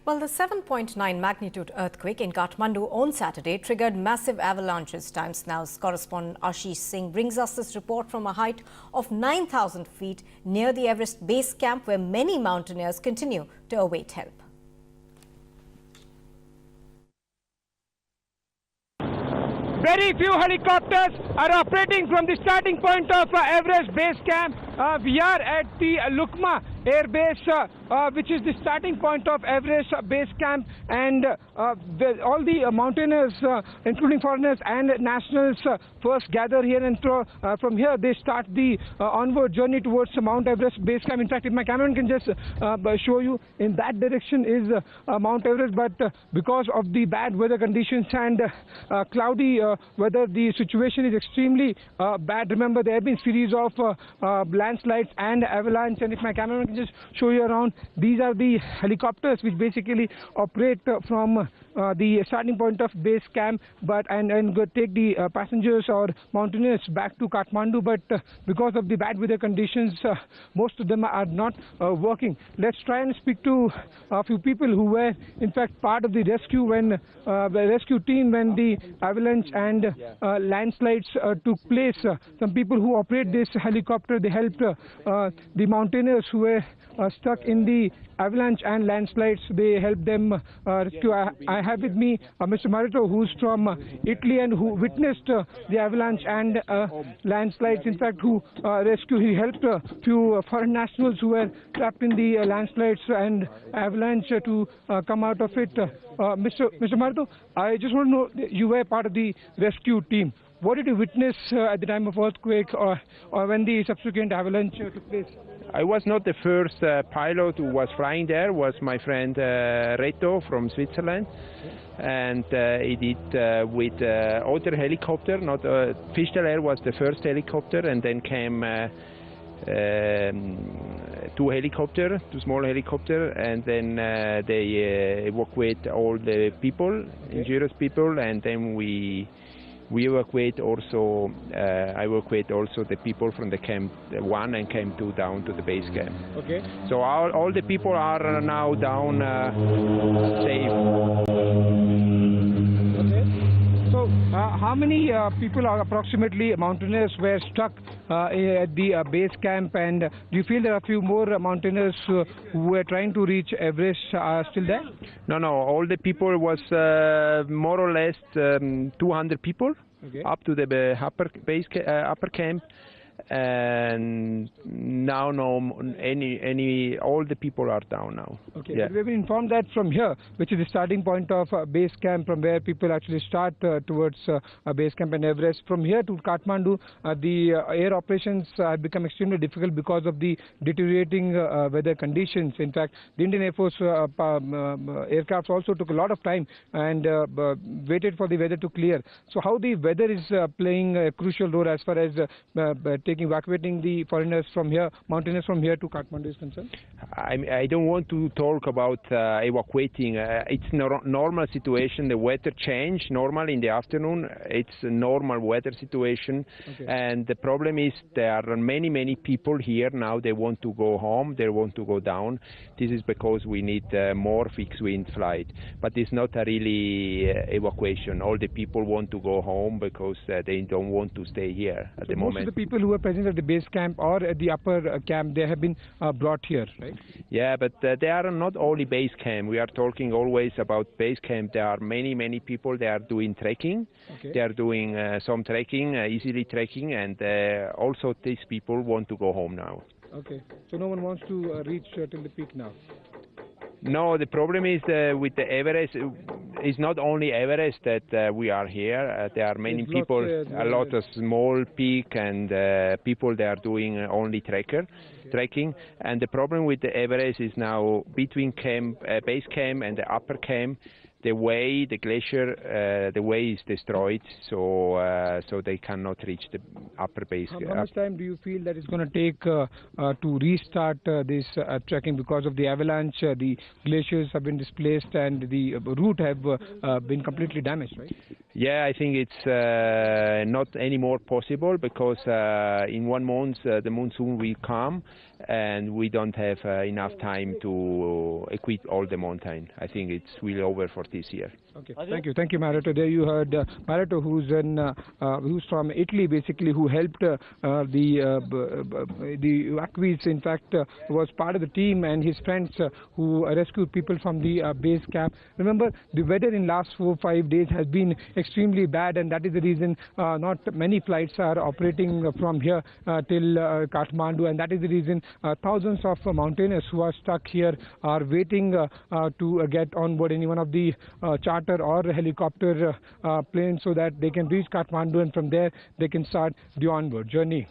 Well, the 7.9 magnitude earthquake in Kathmandu on Saturday triggered massive avalanches. Times Now's correspondent Ashish Singh brings us this report from a height of 9,000 feet near the Everest Base Camp, where many mountaineers continue to await help. Very few helicopters are operating from the starting point of Everest Base Camp. We are at the Lukma Air Base, which is the starting point of Everest Base Camp, and all the mountaineers, including foreigners and nationals, first gather here, and from here they start the onward journey towards Mount Everest Base Camp. In fact, if my cameraman can just show you, in that direction is Mount Everest, but because of the bad weather conditions and cloudy weather, the situation is extremely bad. Remember, there have been series of landslides and avalanche, and if my cameraman can just show you around, these are the helicopters which basically operate from the starting point of base camp, and go take the passengers or mountaineers back to Kathmandu. But because of the bad weather conditions, most of them are not working. Let's try and speak to a few people who were in fact part of the rescue when the rescue team when the avalanche and landslides took place. Some people who operate this helicopter, they helped the mountaineers who were stuck in the avalanche and landslides. They helped them rescue. I have with me Mr. Marito, who's from Italy and who witnessed the avalanche and landslides. In fact, who rescued. He helped a few foreign nationals who were trapped in the landslides and avalanche to come out of it. Mr. Marito, I just want to know, you were part of the rescue team. What did you witness at the time of earthquake or when the subsequent avalanche took place? I was not the first pilot who was flying there. Was my friend Reto from Switzerland, and he did with other helicopter. Not Fischl Air was the first helicopter, and then came two small helicopter, and then they evacuate all the people, injured people, and then we evacuate also. I evacuate also the people from the camp 1 and camp 2 down to the base camp. Okay. So all the people are now down safe. Okay. So how many people are approximately mountaineers were stuck at the base camp, and do you feel there are a few more mountaineers who were trying to reach Everest are still there? No, all the people was more or less 200 people. Okay. Up to the upper camp, and now all the people are down now. Okay. Yeah. But we've been informed that from here, which is the starting point of base camp, from where people actually start towards base camp and Everest, from here to Kathmandu, the air operations have become extremely difficult because of the deteriorating weather conditions. In fact, the Indian Air Force aircrafts also took a lot of time and waited for the weather to clear. So how the weather is playing a crucial role as far as evacuating the foreigners from here, mountaineers from here to Kathmandu is concerned? I don't want to talk about evacuating. It's normal situation. The weather change normal in the afternoon. It's a normal weather situation. Okay. And the problem is there are many people here now. They want to go home. They want to go down. This is because we need more fixed wind flight. But it's not a really evacuation. All the people want to go home because they don't want to stay here at the moment. Most of the people who are present at the base camp or at the upper camp, they have been brought here, right? Yeah, but they are not only base camp. We are talking always about base camp. There are many people. They are doing trekking. Okay. They are doing some trekking, easily trekking, and also these people want to go home now. Okay, so no one wants to reach till the peak now? No, the problem is with the Everest. It's not only Everest that we are here. There are many people, a lot of small peak, and people that are doing only trekking. And the problem with the Everest is now between base camp and the upper camp, the glacier, the way is destroyed, so they cannot reach the upper base. How much time do you feel that it's going to take to restart this trekking? Because of the avalanche, the glaciers have been displaced and the route have been completely damaged, right? Yeah, I think it's not anymore possible because in 1 month the monsoon will come, and we don't have enough time to equip all the mountain. I think it's really over for this year. Okay, thank you, Maroto. There you heard Maroto, who's from Italy, basically, who helped the evacuees. In fact, was part of the team, and his friends who rescued people from the base camp. Remember, the weather in last 4 or 5 days has been extremely bad, and that is the reason not many flights are operating from here till Kathmandu, and that is the reason thousands of mountaineers who are stuck here are waiting to get on board any one of the charter or helicopter planes so that they can reach Kathmandu, and from there they can start the onward journey.